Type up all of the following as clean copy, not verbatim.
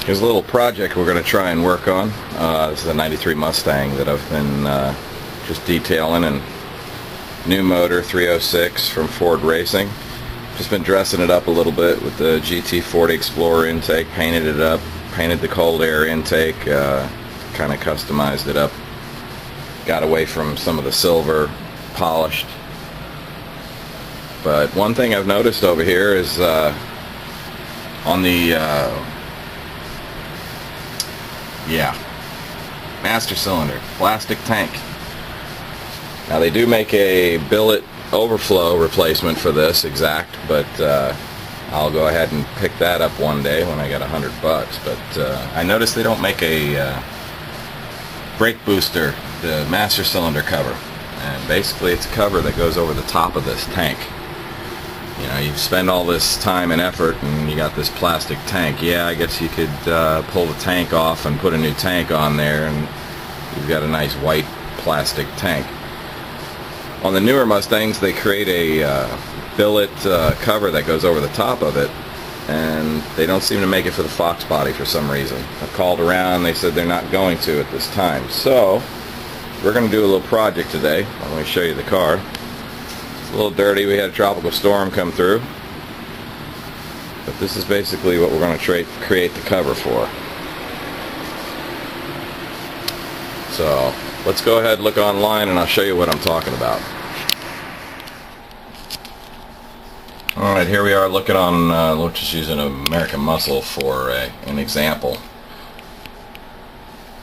Here's a little project we're going to try and work on. This is a 93 Mustang that I've been just detailing, and new motor 306 from Ford Racing. Just been dressing it up a little bit with the GT40 Explorer intake, painted it up, painted the cold air intake, kind of customized it up, got away from some of the silver, polished. But one thing I've noticed over here is on the master cylinder, plastic tank. Now they do make a billet overflow replacement for this exact, but I'll go ahead and pick that up one day when I get $100. But I noticed they don't make a brake booster, the master cylinder cover, and basically it's a cover that goes over the top of this tank. You know, you spend all this time and effort and you got this plastic tank. Yeah, I guess you could pull the tank off and put a new tank on there and you've got a nice white plastic tank. On the newer Mustangs they create a billet cover that goes over the top of it, and they don't seem to make it for the Fox body for some reason. I've called around, they said they're not going to at this time. So we're going to do a little project today. Let me show you the car. A little dirty, we had a tropical storm come through, but this is basically what we're going to create the cover for. So let's go ahead and look online and I'll show you what I'm talking about. Alright, here we are looking on, we're just using American Muscle for an example.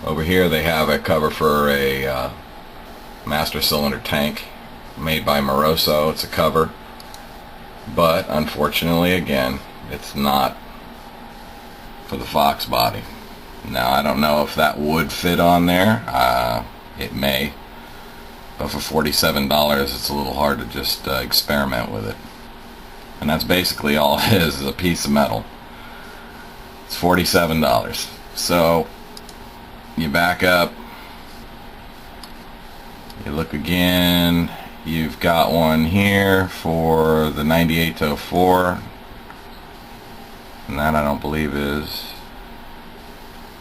Over here they have a cover for a master cylinder tank made by Moroso. It's a cover, but unfortunately again it's not for the Fox body. Now I don't know if that would fit on there, it may, but for $47 it's a little hard to just experiment with it. And that's basically all it is a piece of metal. It's $47. So you back up, you look again. You've got one here for the 9804, and that I don't believe that's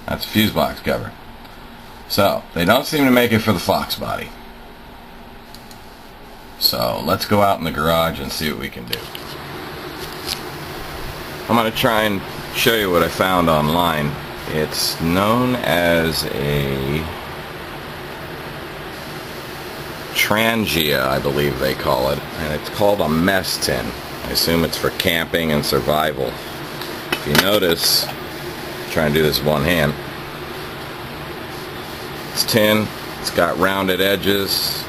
a fuse box cover. So they don't seem to make it for the Fox body. So let's go out in the garage and see what we can do. I'm going to try and show you what I found online. It's known as a Trangia, I believe they call it, and it's called a mess tin. I assume it's for camping and survival. If you notice, try and do this with one hand. It's tin, it's got rounded edges,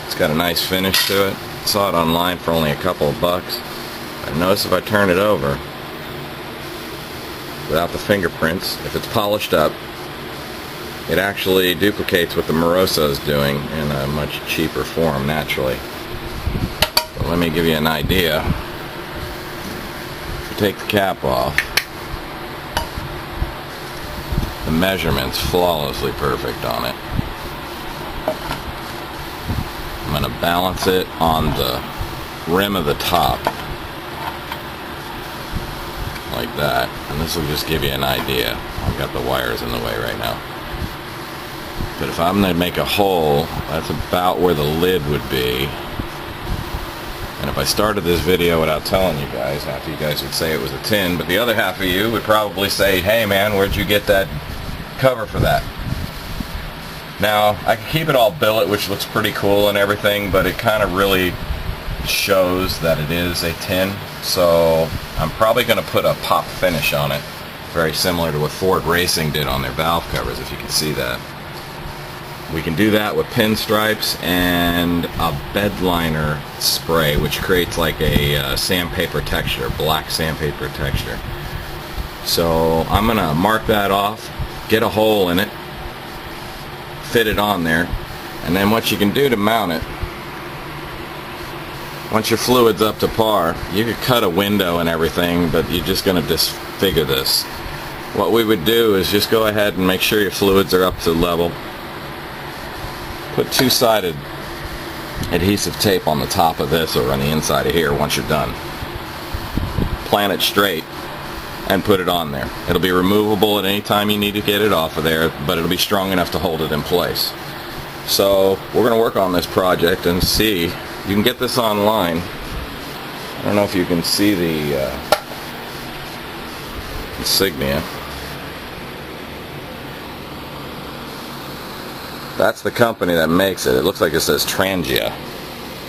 it's got a nice finish to it. I saw it online for only a couple of bucks. I notice if I turn it over without the fingerprints, if it's polished up, it actually duplicates what the Moroso is doing in a much cheaper form naturally. But let me give you an idea. If you take the cap off, the measurement's flawlessly perfect on it. I'm going to balance it on the rim of the top like that, and this will just give you an idea. I've got the wires in the way right now. But if I'm going to make a hole, that's about where the lid would be. And if I started this video without telling you guys, half of you guys would say it was a tin, but the other half of you would probably say, hey man, where'd you get that cover for that? Now, I can keep it all billet, which looks pretty cool and everything, but it kind of really shows that it is a tin. So I'm probably going to put a pop finish on it, very similar to what Ford Racing did on their valve covers, if you can see that. We can do that with pinstripes and a bed liner spray, which creates like a sandpaper texture, black sandpaper texture. So I'm going to mark that off, get a hole in it, fit it on there, and then what you can do to mount it, once your fluid's up to par, you could cut a window and everything, but you're just going to disfigure this. What we would do is just go ahead and make sure your fluids are up to level. Put two-sided adhesive tape on the top of this or on the inside of here once you're done. Plant it straight, and put it on there. It'll be removable at any time you need to get it off of there, but it'll be strong enough to hold it in place. So we're going to work on this project and see. You can get this online. I don't know if you can see the insignia. That's the company that makes it. It looks like it says Trangia,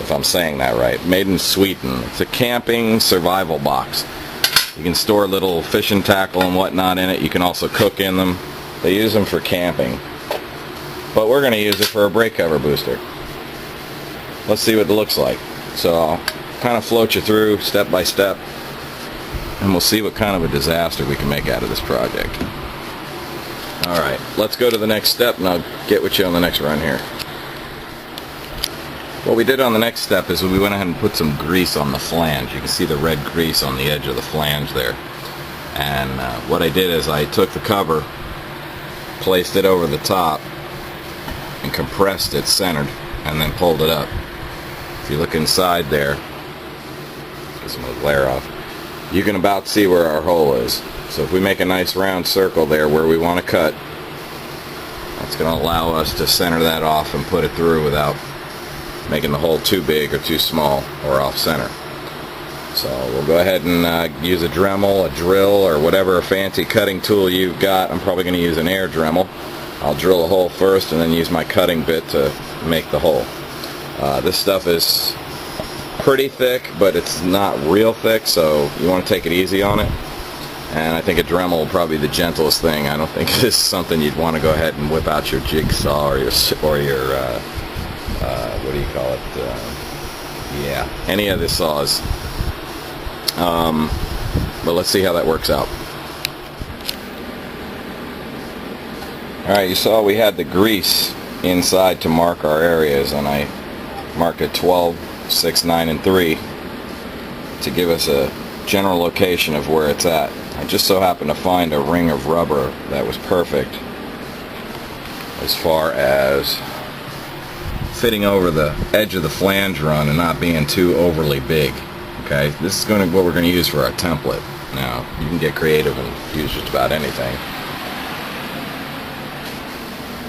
if I'm saying that right. Made in Sweden. It's a camping survival box. You can store little fishing tackle and whatnot in it. You can also cook in them. They use them for camping. But we're going to use it for a brake cover booster. Let's see what it looks like. So I'll kind of float you through step by step, and we'll see what kind of a disaster we can make out of this project. Alright, let's go to the next step and I'll get with you on the next run here. What we did on the next step is we went ahead and put some grease on the flange. You can see the red grease on the edge of the flange there. And what I did is I took the cover, placed it over the top, and compressed it centered, and then pulled it up. If you look inside there, get some of the glare off, you can about see where our hole is. So if we make a nice round circle there where we want to cut, that's going to allow us to center that off and put it through without making the hole too big or too small or off center. So we'll go ahead and use a Dremel, a drill, or whatever fancy cutting tool you've got. I'm probably going to use an air Dremel. I'll drill a hole first and then use my cutting bit to make the hole. This stuff is pretty thick, but it's not real thick, so you want to take it easy on it. And I think a Dremel will probably be the gentlest thing. I don't think this is something you'd want to go ahead and whip out your jigsaw or your what do you call it? Yeah, any of the saws. But let's see how that works out. Alright, you saw we had the grease inside to mark our areas, and I marked it 12, 6, 9, and 3 to give us a general location of where it's at. I just so happened to find a ring of rubber that was perfect as far as fitting over the edge of the flange run and not being too overly big. Okay, this is what we're going to use for our template. Now, you can get creative and use just about anything.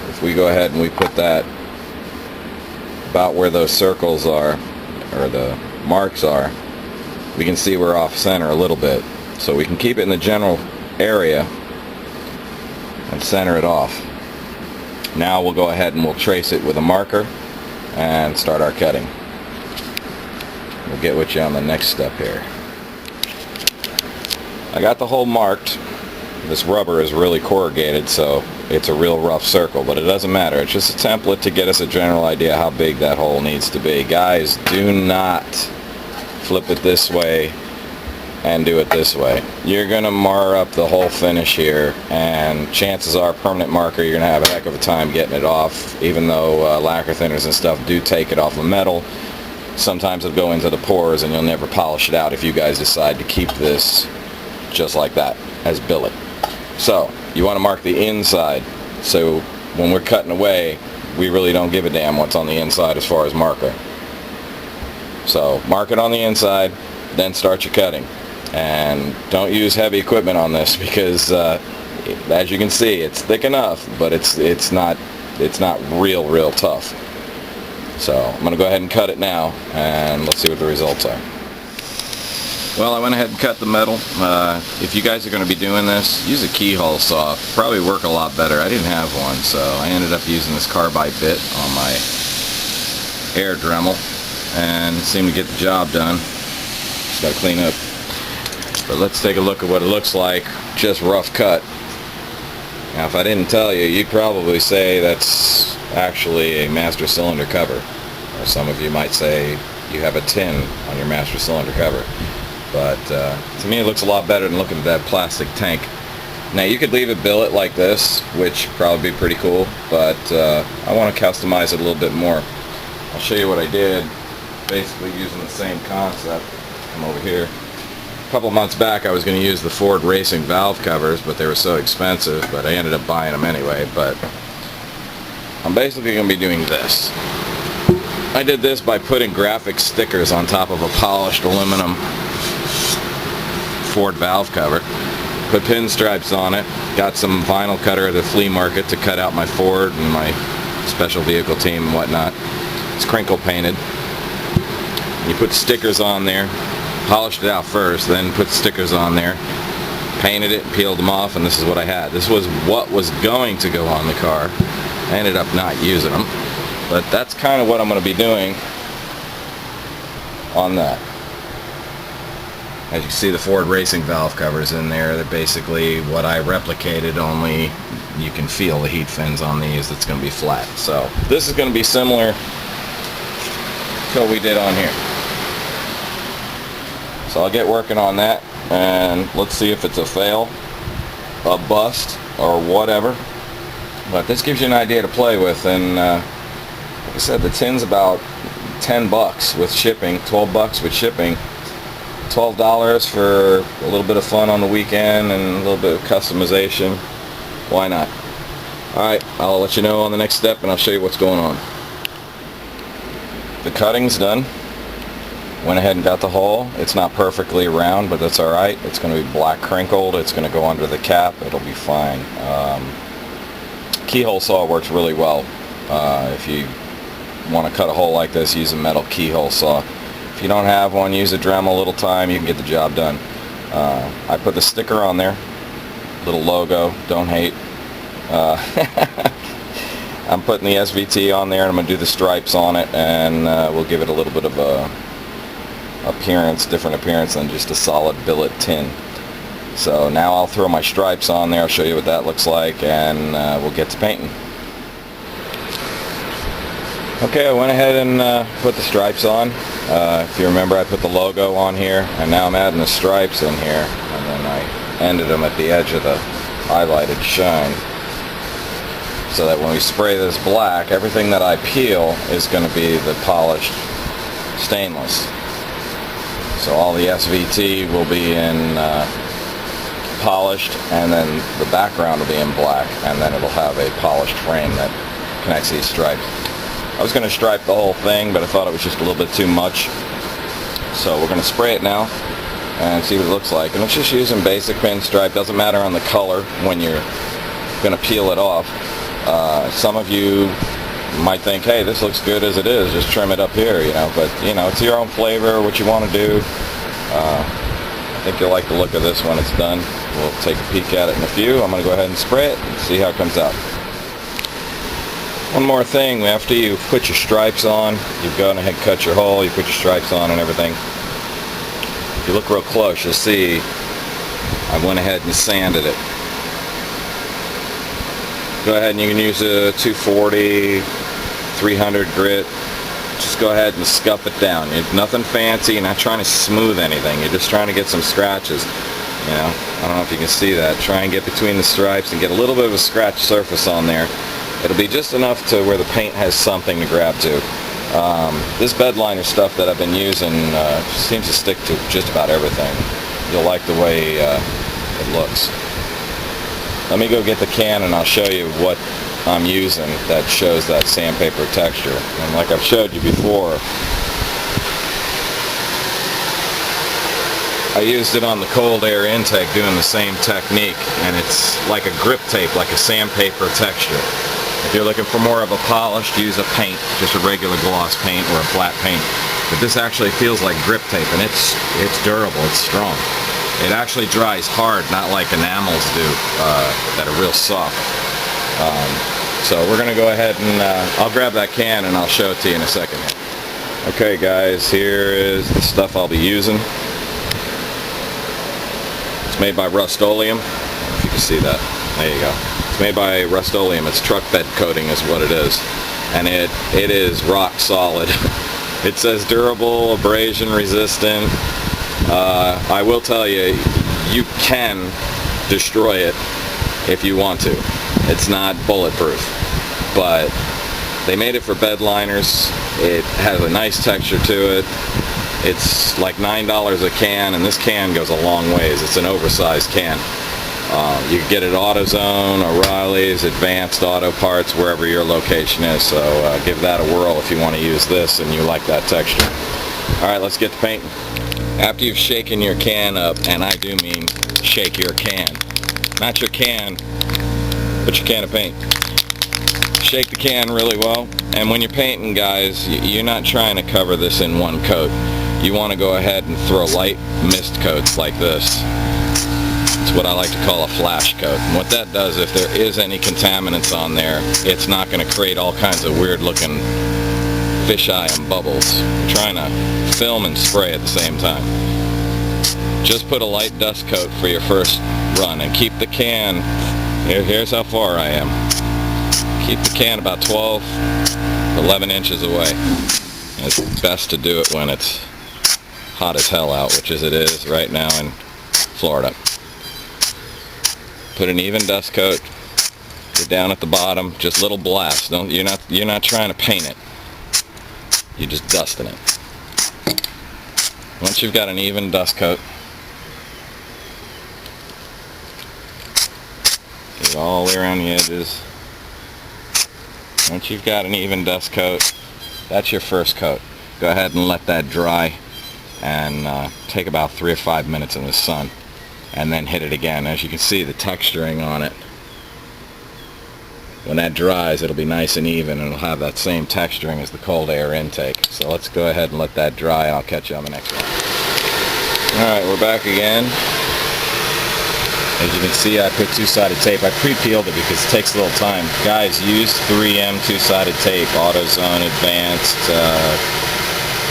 If we go ahead and we put that about where those circles are, or the marks are, we can see we're off center a little bit. So we can keep it in the general area and center it off. Now we'll go ahead and we'll trace it with a marker and start our cutting. We'll get with you on the next step here. I got the hole marked. This rubber is really corrugated, so it's a real rough circle, but it doesn't matter. It's just a template to get us a general idea how big that hole needs to be. Guys, do not flip it this way and do it this way. You're going to mar up the whole finish here, and chances are permanent marker you're going to have a heck of a time getting it off. Even though lacquer thinners and stuff do take it off of metal, sometimes it'll go into the pores and you'll never polish it out if you guys decide to keep this just like that as billet. So you want to mark the inside, so when we're cutting away we really don't give a damn what's on the inside as far as marker. So mark it on the inside, then start your cutting. And don't use heavy equipment on this because as you can see, it's thick enough, but it's not real tough. So I'm going to go ahead and cut it now, and let's see what the results are. Well, I went ahead and cut the metal. If you guys are going to be doing this, use a keyhole saw. Probably work a lot better. I didn't have one, so I ended up using this carbide bit on my air Dremel, and it seemed to get the job done. Just got to clean up. But let's take a look at what it looks like, just rough cut. Now if I didn't tell you, you'd probably say that's actually a master cylinder cover. Or some of you might say you have a tin on your master cylinder cover. But to me it looks a lot better than looking at that plastic tank. Now you could leave it billet like this, which would probably be pretty cool, but I want to customize it a little bit more. I'll show you what I did, basically using the same concept. Come over here. A couple months back I was going to use the Ford racing valve covers, but they were so expensive, but I ended up buying them anyway. But I'm basically going to be doing this. I did this by putting graphic stickers on top of a polished aluminum Ford valve cover, put pinstripes on it. Got some vinyl cutter at the flea market to cut out my Ford and my special vehicle team and whatnot. It's crinkle painted. You put stickers on there, polished it out first, then put stickers on there, painted it, peeled them off, and this is what I had. This was what was going to go on the car. I ended up not using them, but that's kind of what I'm going to be doing on that. As you can see, the Ford racing valve covers in there. They're basically what I replicated, only you can feel the heat fins on these. It's going to be flat. So this is going to be similar to what we did on here. So I'll get working on that, and let's see if it's a fail, a bust, or whatever. But this gives you an idea to play with, and like I said, the tin's about $10 with shipping, $12 with shipping. $12 for a little bit of fun on the weekend and a little bit of customization. Why not? Alright, I'll let you know on the next step, and I'll show you what's going on. The cutting's done. Went ahead and got the hole. It's not perfectly round, but that's alright. It's going to be black crinkled. It's going to go under the cap. It'll be fine. Keyhole saw works really well. If you want to cut a hole like this, use a metal keyhole saw. If you don't have one, use a Dremel. A little time, you can get the job done. I put the sticker on there, little logo, don't hate. I'm putting the SVT on there, and I'm going to do the stripes on it, and we'll give it a little bit of a appearance, different appearance than just a solid billet tin. So now I'll throw my stripes on there, I'll show you what that looks like, and we'll get to painting. Okay, I went ahead and put the stripes on. If you remember, I put the logo on here, and now I'm adding the stripes in here, and then I ended them at the edge of the highlighted shine, so that when we spray this black, everything that I peel is going to be the polished stainless. So all the SVT will be in polished, and then the background will be in black, and then it'll have a polished frame that connects these stripes. I was going to stripe the whole thing, but I thought it was just a little bit too much. So we're going to spray it now and see what it looks like. And it's just using basic pinstripe. Doesn't matter on the color when you're going to peel it off. Some of you might think, hey, this looks good as it is, just trim it up here, you know. But, you know, it's your own flavor, what you want to do. I think you'll like the look of this when it's done. We'll take a peek at it in a few. I'm going to go ahead and spray it and see how it comes out. One more thing, after you put your stripes on, you've gone ahead and cut your hole, you put your stripes on and everything. If you look real close, you'll see I went ahead and sanded it. Go ahead and you can use a 240, 300 grit. Just go ahead and scuff it down. It's nothing fancy, you're not trying to smooth anything, you're just trying to get some scratches. You know, I don't know if you can see that. Try and get between the stripes and get a little bit of a scratch surface on there. It'll be just enough to where the paint has something to grab to. This bed liner stuff that I've been using seems to stick to just about everything. You'll like the way it looks. Let me go get the can and I'll show you what I'm using that shows that sandpaper texture. And like I've showed you before, I used it on the cold air intake doing the same technique, and it's like a grip tape, like a sandpaper texture. If you're looking for more of a polished, use a paint, just a regular gloss paint or a flat paint. But this actually feels like grip tape, and it's durable, it's strong. It actually dries hard, not like enamels do that are real soft. So we're going to go ahead and I'll grab that can and I'll show it to you in a second. Okay guys, here is the stuff I'll be using. It's made by Rust-Oleum. I don't know if you can see that. There you go. It's made by Rust-Oleum. It's truck bed coating is what it is. And it is rock solid. It says durable, abrasion resistant. I will tell you, you can destroy it if you want to. It's not bulletproof. But they made it for bed liners. It has a nice texture to it. It's like $9 a can, and this can goes a long ways. It's an oversized can. You can get it at AutoZone, O'Reilly's, Advanced Auto Parts, wherever your location is. So give that a whirl if you want to use this and you like that texture. Alright, let's get to painting. After you've shaken your can up, and I do mean shake your can, not your can, but your can of paint. Shake the can really well, and when you're painting, guys, you're not trying to cover this in one coat. You want to go ahead and throw light mist coats like this. It's what I like to call a flash coat. And what that does, if there is any contaminants on there, it's not going to create all kinds of weird looking fisheye and bubbles. You're trying to film and spray at the same time. Just put a light dust coat for your first run and keep the can, here's how far I am. Keep the can about 12 to 11 inches away. And it's best to do it when it's hot as hell out, which is it is right now in Florida. Put an even dust coat. Get down at the bottom, just little blasts. You're not trying to paint it. You're just dusting it. Once you've got an even dust coat, get it all the way around the edges. Once you've got an even dust coat, that's your first coat. Go ahead and let that dry and take about 3 or 5 minutes in the sun, and then hit it again. As you can see, the texturing on it, when that dries, it'll be nice and even, and it'll have that same texturing as the cold air intake. So let's go ahead and let that dry, and I'll catch you on the next one. Alright, we're back again. As you can see, I put two-sided tape. I pre-peeled it because it takes a little time. Guys, use 3M two-sided tape, AutoZone, Advanced,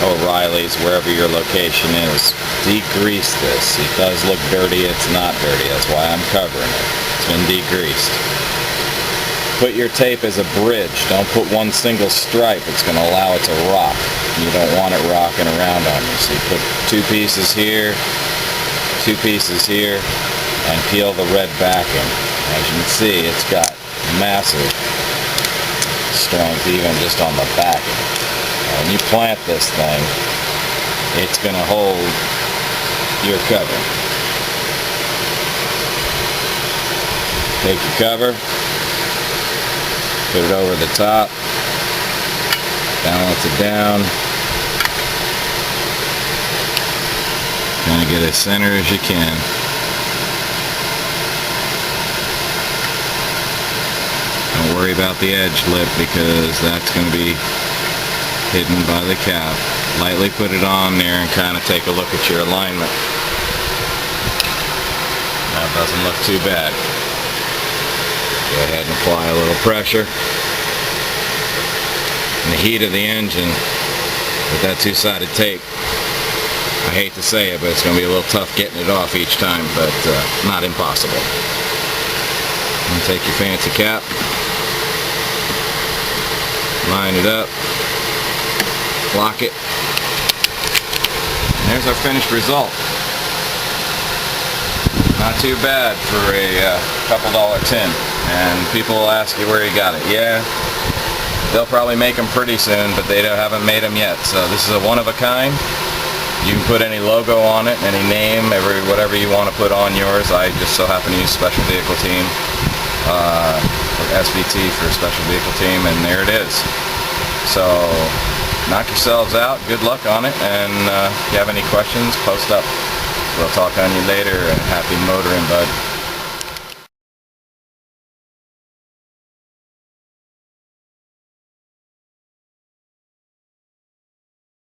O'Reilly's, wherever your location is. Degrease this. It does look dirty. It's not dirty. That's why I'm covering it. It's been degreased. Put your tape as a bridge. Don't put one single stripe. It's going to allow it to rock. You don't want it rocking around on you. So you put 2 pieces here, 2 pieces here, and peel the red backing. As you can see, it's got massive strength even just on the backing. When you plant this thing, it's going to hold your cover. Take your cover, put it over the top, balance it down, kind of get as center as you can. Don't worry about the edge lip because that's going to be hidden by the cap. Lightly put it on there and kind of take a look at your alignment. That doesn't look too bad. Go ahead and apply a little pressure. And the heat of the engine with that two-sided tape, I hate to say it, but it's going to be a little tough getting it off each time, but not impossible. And take your fancy cap, line it up, lock it, and there's our finished result. Not too bad for a couple dollar tin. And people will ask you where you got it. Yeah, they'll probably make them pretty soon, but they haven't made them yet. So this is a one-of-a-kind. You can put any logo on it, any name, whatever you want to put on yours. I just so happen to use Special Vehicle Team, or SVT for Special Vehicle Team, and there it is. So knock yourselves out. Good luck on it, and if you have any questions, post up. We'll talk on you later, and happy motoring, bud.